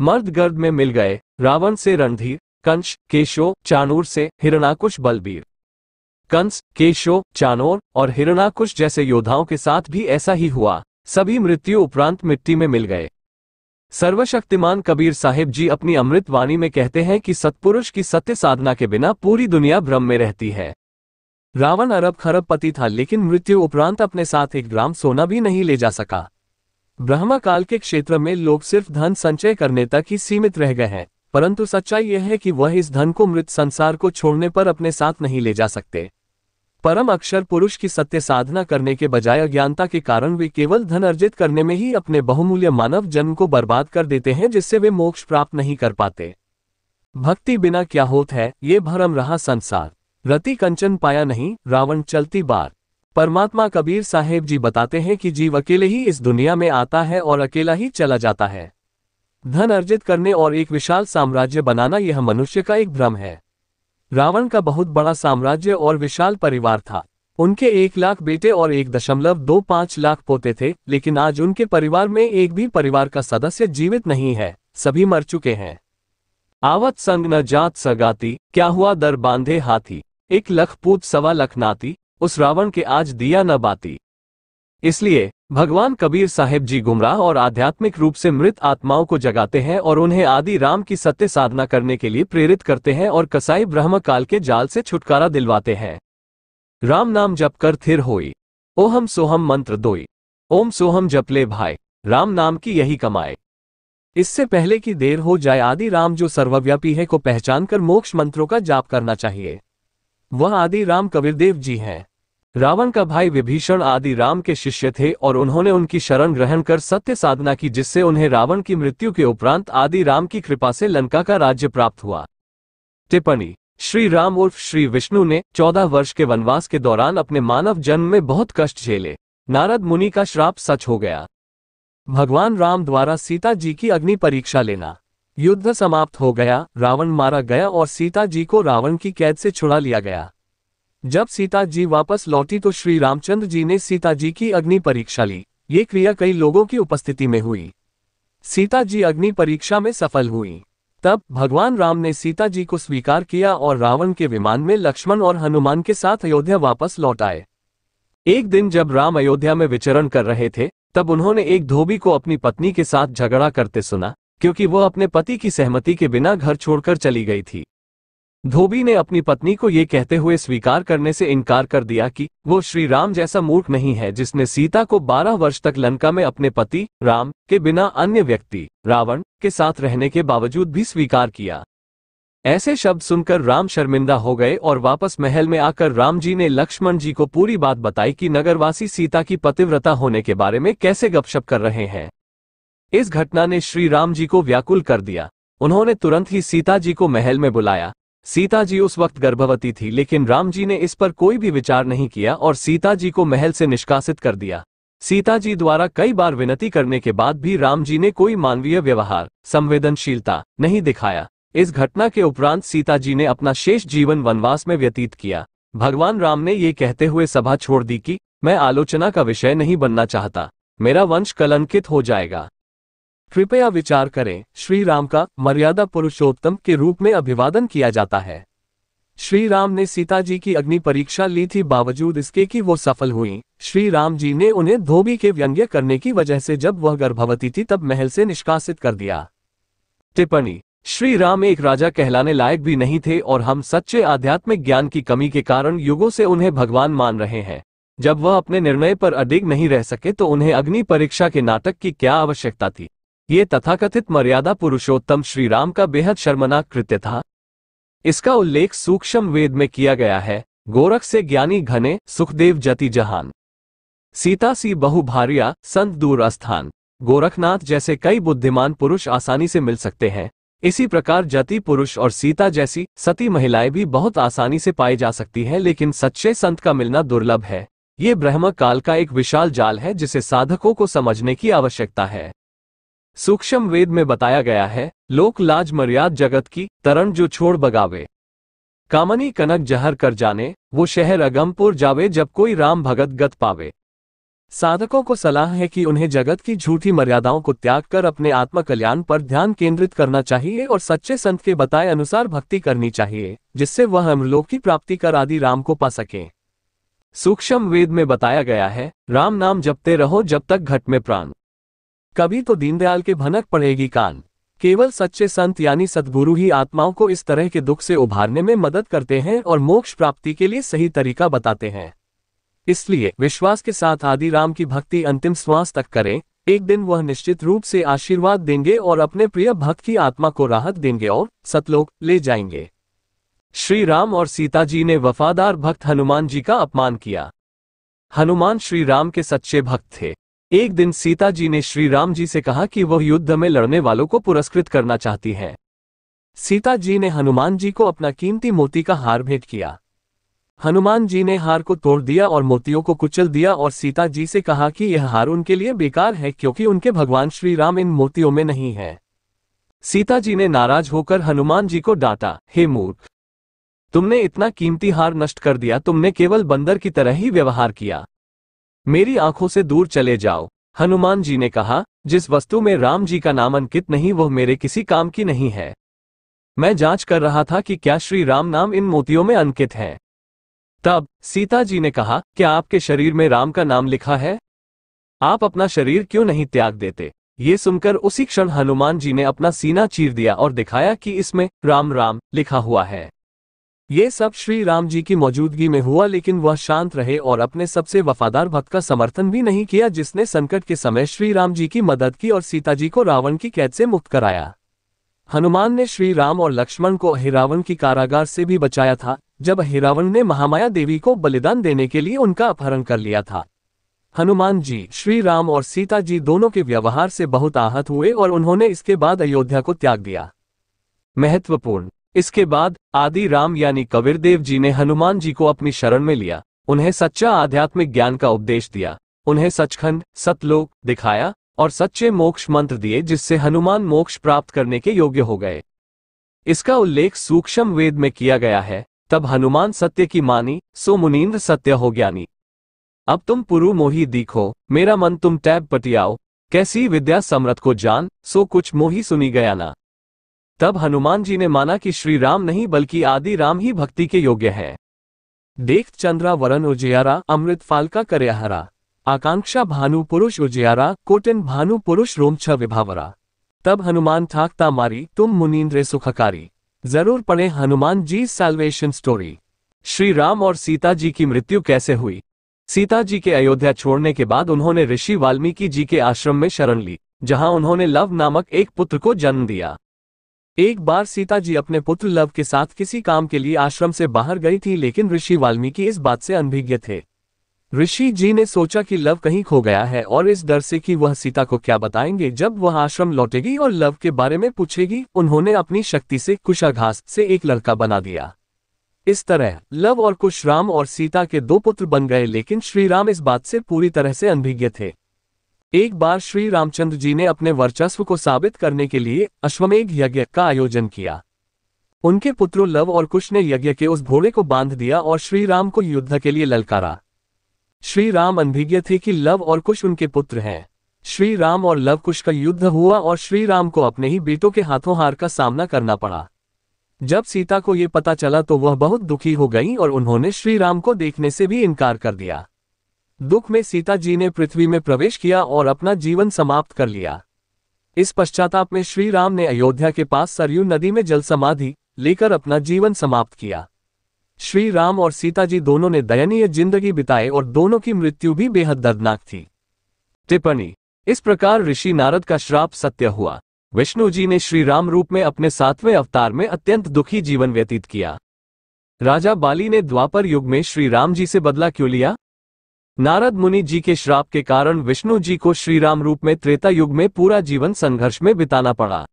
मर्द गर्द में मिल गए, रावण से रणधीर, कंस, केशो, चाणूर से हिरणाकुश बलबीर। कंस, केशो, चाणूर और हिरणाकुश जैसे योद्धाओं के साथ भी ऐसा ही हुआ, सभी मृत्यु उपरांत मिट्टी में मिल गए। सर्वशक्तिमान कबीर साहेब जी अपनी अमृत वाणी में कहते हैं कि सत्पुरुष की सत्य साधना के बिना पूरी दुनिया भ्रम में रहती है। रावण अरब खरबपति था, लेकिन मृत्यु उपरांत अपने साथ 1 ग्राम सोना भी नहीं ले जा सका। ब्रह्मा काल के क्षेत्र में लोग सिर्फ धन संचय करने तक ही सीमित रह गए हैं, परंतु सच्चाई यह है कि वह इस धन को मृत संसार को छोड़ने पर अपने साथ नहीं ले जा सकते। परम अक्षर पुरुष की सत्य साधना करने के बजाय अज्ञानता के कारण वे केवल धन अर्जित करने में ही अपने बहुमूल्य मानव जन्म को बर्बाद कर देते हैं, जिससे वे मोक्ष प्राप्त नहीं कर पाते। भक्ति बिना क्या होत है, ये भरम रहा संसार। रति कंचन पाया नहीं, रावण चलती बार। परमात्मा कबीर साहेब जी बताते हैं कि जीव अकेले ही इस दुनिया में आता है और अकेला ही चला जाता है। धन अर्जित करने और एक विशाल साम्राज्य बनाना यह मनुष्य का एक भ्रम है। रावण का बहुत बड़ा साम्राज्य और विशाल परिवार था, उनके 1 लाख बेटे और 1.25 लाख पोते थे, लेकिन आज उनके परिवार में एक भी परिवार का सदस्य जीवित नहीं है, सभी मर चुके हैं। आवत संग न जात सगाती, क्या हुआ दर बांधे हाथी। 1 लाख पूत 1.25 लाख नाती, उस रावण के आज दिया न बाती। इसलिए भगवान कबीर साहिब जी गुमराह और आध्यात्मिक रूप से मृत आत्माओं को जगाते हैं और उन्हें आदि राम की सत्य साधना करने के लिए प्रेरित करते हैं और कसाई ब्रह्म काल के जाल से छुटकारा दिलवाते हैं। राम नाम जप कर थिर होई, ओहम सोहम मंत्र दोई। ओम सोहम जप ले भाई, राम नाम की यही कमाए। इससे पहले कि देर हो जाए आदि राम जो सर्वव्यापी है को पहचान कर मोक्ष मंत्रों का जाप करना चाहिए। वह आदि राम कबीरदेव जी हैं। रावण का भाई विभीषण आदि राम के शिष्य थे और उन्होंने उनकी शरण ग्रहण कर सत्य साधना की, जिससे उन्हें रावण की मृत्यु के उपरांत आदि राम की कृपा से लंका का राज्य प्राप्त हुआ। टिप्पणी: श्री राम उर्फ श्री विष्णु ने 14 वर्ष के वनवास के दौरान अपने मानव जन्म में बहुत कष्ट झेले। नारद मुनि का श्राप सच हो गया। भगवान राम द्वारा सीता जी की अग्नि परीक्षा लेना। युद्ध समाप्त हो गया, रावण मारा गया और सीता जी को रावण की कैद से छुड़ा लिया गया। जब सीता जी वापस लौटी तो श्री रामचंद्र जी ने सीता जी की अग्नि परीक्षा ली। ये क्रिया कई लोगों की उपस्थिति में हुई। सीता जी अग्नि परीक्षा में सफल हुई। तब भगवान राम ने सीता जी को स्वीकार किया और रावण के विमान में लक्ष्मण और हनुमान के साथ अयोध्या वापस लौट आए। एक दिन जब राम अयोध्या में विचरण कर रहे थे, तब उन्होंने एक धोबी को अपनी पत्नी के साथ झगड़ा करते सुना, क्योंकि वह अपने पति की सहमति के बिना घर छोड़कर चली गई थी। धोबी ने अपनी पत्नी को ये कहते हुए स्वीकार करने से इनकार कर दिया कि वो श्री राम जैसा मूर्ख नहीं है जिसने सीता को 12 वर्ष तक लंका में अपने पति राम के बिना अन्य व्यक्ति रावण के साथ रहने के बावजूद भी स्वीकार किया। ऐसे शब्द सुनकर राम शर्मिंदा हो गए और वापस महल में आकर राम जी ने लक्ष्मण जी को पूरी बात बताई कि नगरवासी सीता की पतिव्रता होने के बारे में कैसे गपशप कर रहे हैं। इस घटना ने श्री राम जी को व्याकुल कर दिया। उन्होंने तुरंत ही सीता जी को महल में बुलाया। सीता जी उस वक्त गर्भवती थी, लेकिन राम जी ने इस पर कोई भी विचार नहीं किया और सीता जी को महल से निष्कासित कर दिया। सीता जी द्वारा कई बार विनती करने के बाद भी राम जी ने कोई मानवीय व्यवहार, संवेदनशीलता नहीं दिखाया। इस घटना के उपरांत सीता जी ने अपना शेष जीवन वनवास में व्यतीत किया। भगवान राम ने ये कहते हुए सभा छोड़ दी कि मैं आलोचना का विषय नहीं बनना चाहता, मेरा वंश कलंकित हो जाएगा। कृपया विचार करें, श्री राम का मर्यादा पुरुषोत्तम के रूप में अभिवादन किया जाता है। श्री राम ने सीता जी की अग्नि परीक्षा ली थी, बावजूद इसके कि वो सफल हुई। श्री राम जी ने उन्हें धोबी के व्यंग्य करने की वजह से जब वह गर्भवती थी तब महल से निष्कासित कर दिया। टिप्पणी: श्री राम एक राजा कहलाने लायक भी नहीं थे और हम सच्चे आध्यात्मिक ज्ञान की कमी के कारण युगों से उन्हें भगवान मान रहे हैं। जब वह अपने निर्णय पर अडिग नहीं रह सके तो उन्हें अग्नि परीक्षा के नाटक की क्या आवश्यकता थी। ये तथाकथित मर्यादा पुरुषोत्तम श्री राम का बेहद शर्मनाक कृत्य था। इसका उल्लेख सूक्ष्म वेद में किया गया है। गोरख से ज्ञानी घने, सुखदेव जति जहान। सीता सी बहु भारिया, संत दूर अस्थान। गोरखनाथ जैसे कई बुद्धिमान पुरुष आसानी से मिल सकते हैं, इसी प्रकार जति पुरुष और सीता जैसी सती महिलाएं भी बहुत आसानी से पाई जा सकती हैं, लेकिन सच्चे संत का मिलना दुर्लभ है। ये ब्रह्म काल का एक विशाल जाल है जिसे साधकों को समझने की आवश्यकता है। सूक्ष्म वेद में बताया गया है, लोक लाज मर्याद जगत की तरण जो छोड़ बगावे। कामनी कनक जहर कर जाने, वो शहर अगमपुर जावे जब कोई राम भगत गत पावे। साधकों को सलाह है कि उन्हें जगत की झूठी मर्यादाओं को त्याग कर अपने आत्म कल्याण पर ध्यान केंद्रित करना चाहिए और सच्चे संत के बताए अनुसार भक्ति करनी चाहिए, जिससे वह अमरलोक की प्राप्ति कर आदि राम को पा सके। सूक्ष्म वेद में बताया गया है, राम नाम जपते रहो जब तक घट में प्राण। कभी तो दीनदयाल के भनक पड़ेगी कान। केवल सच्चे संत यानी सद्गुरु ही आत्माओं को इस तरह के दुख से उभारने में मदद करते हैं और मोक्ष प्राप्ति के लिए सही तरीका बताते हैं। इसलिए विश्वास के साथ आदि राम की भक्ति अंतिम श्वास तक करें। एक दिन वह निश्चित रूप से आशीर्वाद देंगे और अपने प्रिय भक्त की आत्मा को राहत देंगे और सतलोक ले जाएंगे। श्री राम और सीता जी ने वफादार भक्त हनुमान जी का अपमान किया। हनुमान श्री राम के सच्चे भक्त थे। एक दिन सीता जी ने श्री राम जी से कहा कि वह युद्ध में लड़ने वालों को पुरस्कृत करना चाहती हैं। सीता जी ने हनुमान जी को अपना कीमती मोती का हार भेंट किया। हनुमान जी ने हार को तोड़ दिया और मोतियों को कुचल दिया और सीता जी से कहा कि यह हार उनके लिए बेकार है क्योंकि उनके भगवान श्री राम इन मोतियों में नहीं है। सीता जी ने नाराज होकर हनुमान जी को डांटा, हे मूर्ख, तुमने इतना कीमती हार नष्ट कर दिया, तुमने केवल बंदर की तरह ही व्यवहार किया। मेरी आंखों से दूर चले जाओ। हनुमान जी ने कहा, जिस वस्तु में राम जी का नाम अंकित नहीं वह मेरे किसी काम की नहीं है। मैं जांच कर रहा था कि क्या श्री राम नाम इन मोतियों में अंकित है। तब सीता जी ने कहा, क्या आपके शरीर में राम का नाम लिखा है? आप अपना शरीर क्यों नहीं त्याग देते? ये सुनकर उसी क्षण हनुमान जी ने अपना सीना चीर दिया और दिखाया कि इसमें राम राम लिखा हुआ है। ये सब श्री राम जी की मौजूदगी में हुआ, लेकिन वह शांत रहे और अपने सबसे वफादार भक्त का समर्थन भी नहीं किया, जिसने संकट के समय श्री राम जी की मदद की और सीता जी को रावण की कैद से मुक्त कराया। हनुमान ने श्री राम और लक्ष्मण को अहिरावण की कारागार से भी बचाया था, जब अहिरावण ने महामाया देवी को बलिदान देने के लिए उनका अपहरण कर लिया था। हनुमान जी श्री राम और सीता जी दोनों के व्यवहार से बहुत आहत हुए और उन्होंने इसके बाद अयोध्या को त्याग दिया। महत्वपूर्ण, इसके बाद आदि राम यानी कबीरदेव जी ने हनुमान जी को अपनी शरण में लिया, उन्हें सच्चा आध्यात्मिक ज्ञान का उपदेश दिया, उन्हें सचखंड सतलोक दिखाया और सच्चे मोक्ष मंत्र दिए, जिससे हनुमान मोक्ष प्राप्त करने के योग्य हो गए। इसका उल्लेख सूक्ष्म वेद में किया गया है। तब हनुमान सत्य की मानी, सो मुनींद्र सत्य हो ज्ञानी। अब तुम पुरु मोही दीखो, मेरा मन तुम टैब पटियाओ, कैसी विद्या समरथ को जान, सो कुछ मोही सुनी गया ना। तब हनुमान जी ने माना कि श्री राम नहीं बल्कि आदि राम ही भक्ति के योग्य हैं। देख चंद्रा वरन उजियारा, अमृत फाल का करयाहरा, आकांक्षा भानु पुरुष उजियारा, कोटिन भानु पुरुष रोमछ विभावरा। तब हनुमान ठाकता मारी, तुम मुनींद्र सुखकारी। जरूर पढ़े हनुमान जी सैल्वेशन स्टोरी। श्री राम और सीता जी की मृत्यु कैसे हुई। सीता जी के अयोध्या छोड़ने के बाद उन्होंने ऋषि वाल्मीकि जी के आश्रम में शरण ली, जहां उन्होंने लव नामक एक पुत्र को जन्म दिया। एक बार सीता जी अपने पुत्र लव के साथ किसी काम के लिए आश्रम से बाहर गई थी, लेकिन ऋषि वाल्मीकि इस बात से अनभिज्ञ थे। ऋषि जी ने सोचा कि लव कहीं खो गया है और इस डर से कि वह सीता को क्या बताएंगे जब वह आश्रम लौटेगी और लव के बारे में पूछेगी, उन्होंने अपनी शक्ति से कुशाघास से एक लड़का बना दिया। इस तरह लव और कुश राम और सीता के दो पुत्र बन गए, लेकिन श्री राम इस बात से पूरी तरह से अनभिज्ञ थे। एक बार श्री रामचंद्र जी ने अपने वर्चस्व को साबित करने के लिए अश्वमेध यज्ञ का आयोजन किया। उनके पुत्रों लव और कुश ने यज्ञ के उस घोड़े को बांध दिया और श्री राम को युद्ध के लिए ललकारा। श्री राम अनभिज्ञ थे कि लव और कुश उनके पुत्र हैं। श्री राम और लव कुश का युद्ध हुआ और श्री राम को अपने ही बेटों के हाथों हार का सामना करना पड़ा। जब सीता को ये पता चला तो वह बहुत दुखी हो गई और उन्होंने श्री राम को देखने से भी इनकार कर दिया। दुख में सीता जी ने पृथ्वी में प्रवेश किया और अपना जीवन समाप्त कर लिया। इस पश्चाताप में श्री राम ने अयोध्या के पास सरयू नदी में जल समाधि लेकर अपना जीवन समाप्त किया। श्री राम और सीता जी दोनों ने दयनीय जिंदगी बिताए और दोनों की मृत्यु भी बेहद दर्दनाक थी। टिप्पणी, इस प्रकार ऋषि नारद का श्राप सत्य हुआ। विष्णु जी ने श्री राम रूप में अपने 7वें अवतार में अत्यंत दुखी जीवन व्यतीत किया। राजा बाली ने द्वापर युग में श्री राम जी से बदला क्यों लिया? नारद मुनि जी के श्राप के कारण विष्णु जी को श्री राम रूप में त्रेता युग में पूरा जीवन संघर्ष में बिताना पड़ा।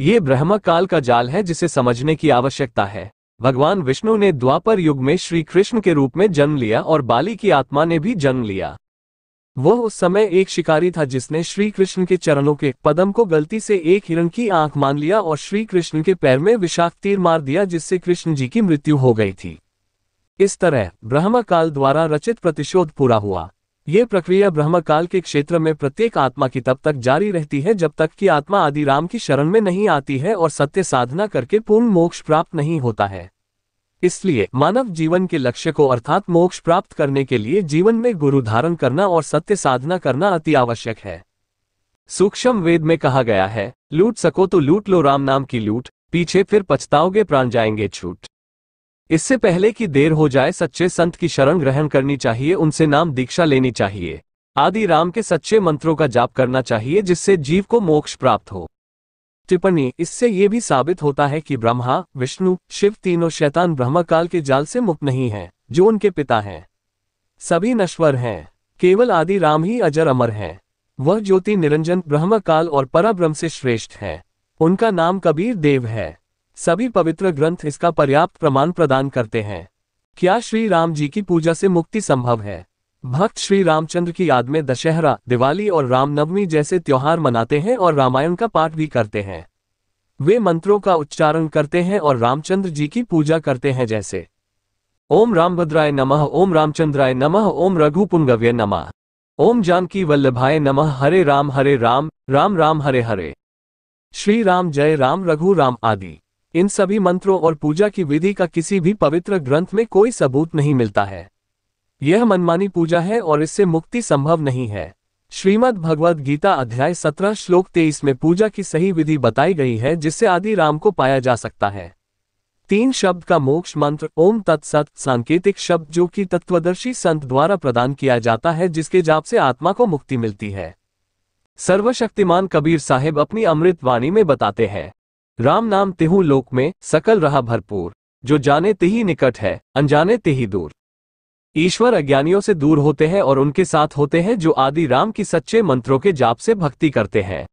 ये ब्रह्म काल का जाल है जिसे समझने की आवश्यकता है। भगवान विष्णु ने द्वापर युग में श्री कृष्ण के रूप में जन्म लिया और बाली की आत्मा ने भी जन्म लिया। वह उस समय एक शिकारी था जिसने श्री कृष्ण के चरणों के पद्म को गलती से एक हिरण की आंख मान लिया और श्री कृष्ण के पैर में विषाक्त तीर मार दिया, जिससे कृष्ण जी की मृत्यु हो गई थी। इस तरह ब्रह्म काल द्वारा रचित प्रतिशोध पूरा हुआ। ये प्रक्रिया ब्रह्म काल के क्षेत्र में प्रत्येक आत्मा की तब तक जारी रहती है जब तक कि आत्मा आदि राम की शरण में नहीं आती है और सत्य साधना करके पूर्ण मोक्ष प्राप्त नहीं होता है। इसलिए मानव जीवन के लक्ष्य को अर्थात मोक्ष प्राप्त करने के लिए जीवन में गुरु धारण करना और सत्य साधना करना अति आवश्यक है। सूक्ष्म वेद में कहा गया है, लूट सको तो लूट लो राम नाम की लूट, पीछे फिर पछताओगे प्राण जाएंगे छूट। इससे पहले कि देर हो जाए सच्चे संत की शरण ग्रहण करनी चाहिए, उनसे नाम दीक्षा लेनी चाहिए, आदि राम के सच्चे मंत्रों का जाप करना चाहिए जिससे जीव को मोक्ष प्राप्त हो। टिप्पणी, इससे ये भी साबित होता है कि ब्रह्मा विष्णु शिव तीनों शैतान ब्रह्मकाल के जाल से मुक्त नहीं हैं, जो उनके पिता हैं। सभी नश्वर हैं, केवल आदि राम ही अजर अमर हैं। वह ज्योति निरंजन ब्रह्मकाल और परब्रह्म से श्रेष्ठ है। उनका नाम कबीर देव है। सभी पवित्र ग्रंथ इसका पर्याप्त प्रमाण प्रदान करते हैं। क्या श्री राम जी की पूजा से मुक्ति संभव है? भक्त श्री रामचंद्र की याद में दशहरा, दिवाली और रामनवमी जैसे त्योहार मनाते हैं और रामायण का पाठ भी करते हैं। वे मंत्रों का उच्चारण करते हैं और रामचंद्र जी की पूजा करते हैं, जैसे ओम रामभद्राय नमः, ओम रामचंद्राय नमः, ओम रघुपुंगव्य नमः, ओम जानकी वल्लभाय नमः, हरे राम राम राम हरे हरे, श्री राम जय राम रघु राम आदि। इन सभी मंत्रों और पूजा की विधि का किसी भी पवित्र ग्रंथ में कोई सबूत नहीं मिलता है। यह मनमानी पूजा है और इससे मुक्ति संभव नहीं है। श्रीमद् भगवद गीता अध्याय 17 श्लोक 23 में पूजा की सही विधि बताई गई है, जिससे आदि राम को पाया जा सकता है। 3 शब्द का मोक्ष मंत्र ओम तत्सत सांकेतिक शब्द जो कि तत्वदर्शी संत द्वारा प्रदान किया जाता है, जिसके जाप से आत्मा को मुक्ति मिलती है। सर्वशक्तिमान कबीर साहिब अपनी अमृत वाणी में बताते हैं, राम नाम तिहु लोक में सकल रहा भरपूर, जो जाने तिही निकट है, अनजाने तिही दूर। ईश्वर अज्ञानियों से दूर होते हैं और उनके साथ होते हैं जो आदि राम की सच्चे मंत्रों के जाप से भक्ति करते हैं।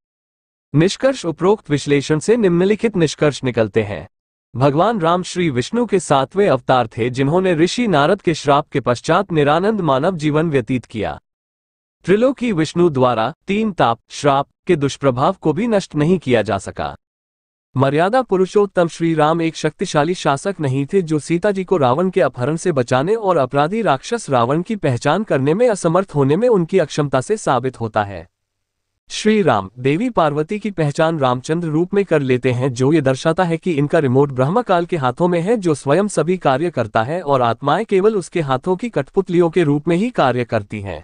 निष्कर्ष उपरोक्त विश्लेषण से निम्नलिखित निष्कर्ष निकलते हैं। भगवान राम श्री विष्णु के 7वें अवतार थे, जिन्होंने ऋषि नारद के श्राप के पश्चात निरानंद मानव जीवन व्यतीत किया। त्रिलोकी विष्णु द्वारा 3 ताप श्राप के दुष्प्रभाव को भी नष्ट नहीं किया जा सका। मर्यादा पुरुषोत्तम श्री राम एक शक्तिशाली शासक नहीं थे, जो सीता जी को रावण के अपहरण से बचाने और अपराधी राक्षस रावण की पहचान करने में असमर्थ होने में उनकी अक्षमता से साबित होता है। श्री राम देवी पार्वती की पहचान रामचंद्र रूप में कर लेते हैं, जो ये दर्शाता है कि इनका रिमोट ब्रह्मकाल के हाथों में है, जो स्वयं सभी कार्य करता है और आत्माएं केवल उसके हाथों की कठपुतलियों के रूप में ही कार्य करती हैं।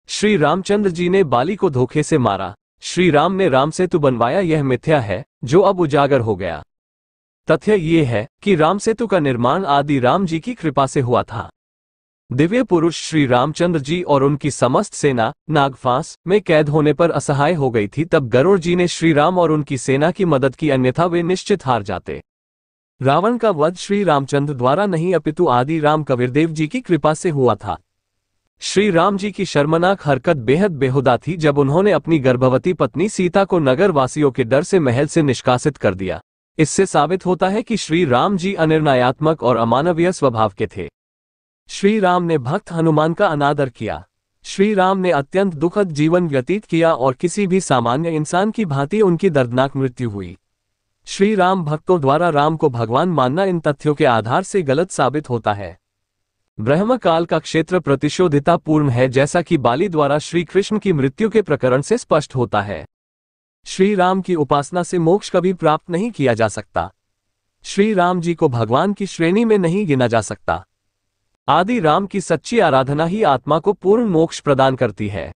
श्री रामचंद्र जी ने बाली को धोखे से मारा। श्री राम ने राम सेतु बनवाया, यह मिथ्या है जो अब उजागर हो गया। तथ्य ये है कि राम सेतु का निर्माण आदि राम जी की कृपा से हुआ था। दिव्य पुरुष श्री रामचंद्र जी और उनकी समस्त सेना नागफांस में कैद होने पर असहाय हो गई थी। तब गरुड़ जी ने श्री राम और उनकी सेना की मदद की, अन्यथा वे निश्चित हार जाते। रावण का वध श्री रामचंद्र द्वारा नहीं अपितु आदि राम कबीरदेव जी की कृपा से हुआ था। श्री राम जी की शर्मनाक हरकत बेहद बेहुदा थी, जब उन्होंने अपनी गर्भवती पत्नी सीता को नगर वासियों के डर से महल से निष्कासित कर दिया। इससे साबित होता है कि श्री राम जी अनिर्णयात्मक और अमानवीय स्वभाव के थे। श्री राम ने भक्त हनुमान का अनादर किया। श्री राम ने अत्यंत दुखद जीवन व्यतीत किया और किसी भी सामान्य इंसान की भांति उनकी दर्दनाक मृत्यु हुई। श्री राम भक्तों द्वारा राम को भगवान मानना इन तथ्यों के आधार से गलत साबित होता है। ब्रह्मकाल का क्षेत्र प्रतिशोधितापूर्ण है, जैसा कि बाली द्वारा श्री कृष्ण की मृत्यु के प्रकरण से स्पष्ट होता है। श्री राम की उपासना से मोक्ष कभी प्राप्त नहीं किया जा सकता। श्री राम जी को भगवान की श्रेणी में नहीं गिना जा सकता। आदि राम की सच्ची आराधना ही आत्मा को पूर्ण मोक्ष प्रदान करती है।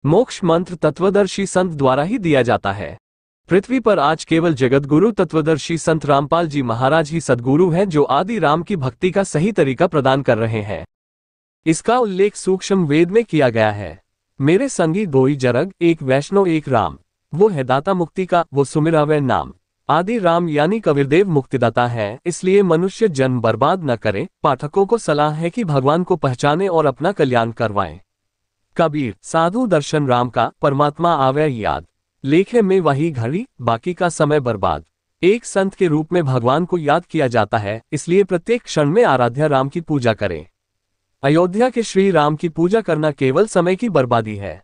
मोक्ष मंत्र तत्वदर्शी संत द्वारा ही दिया जाता है। पृथ्वी पर आज केवल जगतगुरु तत्वदर्शी संत रामपाल जी महाराज ही सद्गुरु हैं, जो आदि राम की भक्ति का सही तरीका प्रदान कर रहे हैं। इसका उल्लेख सूक्ष्म वेद में किया गया है। मेरे संगी दोई जरग, एक वैष्णव एक राम, वो है दाता मुक्ति का, वो सुमिरावे नाम। आदि राम यानी कबीरदेव मुक्तिदाता है, इसलिए मनुष्य जन्म बर्बाद न करे। पाठकों को सलाह है कि भगवान को पहचाने और अपना कल्याण करवाएं। कबीर साधु दर्शन राम का, परमात्मा आवे याद, लेखे में वही घड़ी, बाकी का समय बर्बाद। एक संत के रूप में भगवान को याद किया जाता है, इसलिए प्रत्येक क्षण में आराध्य राम की पूजा करें। अयोध्या के श्री राम की पूजा करना केवल समय की बर्बादी है।